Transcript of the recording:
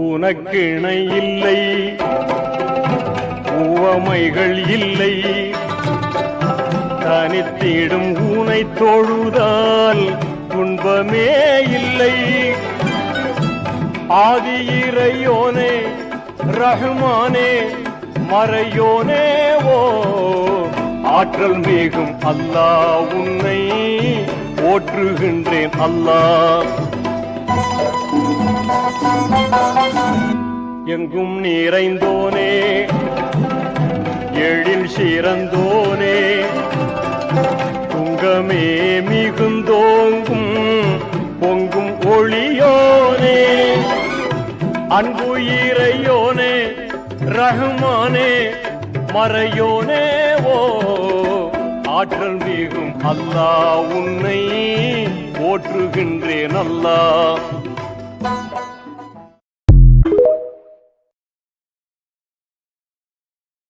உனக்கிணை இல்லை, உவமைகள் இல்லை, தனித்திடும் ஊனை தொழுதால் துன்பமே இல்லை. ஆதி இறையோனே ரஹ்மானே மறையோனே ஓ ஆற்றல் மிகும் அல்லாஹ், உன்னை போற்றுகின்றேன் அல்லாஹ். எங்கும் நிறைந்தோனே எழில் சிறந்தோனே துங்கமே மிகுந்தோங்கும் பொங்கும் ஒளியோனே அன்பு இறையோனே ரஹ்மானே மறையோனே ஓ ஆற்றல் மிகும் அல்லாஹ், உன்னை போற்றுகின்றேன் அல்லாஹ்.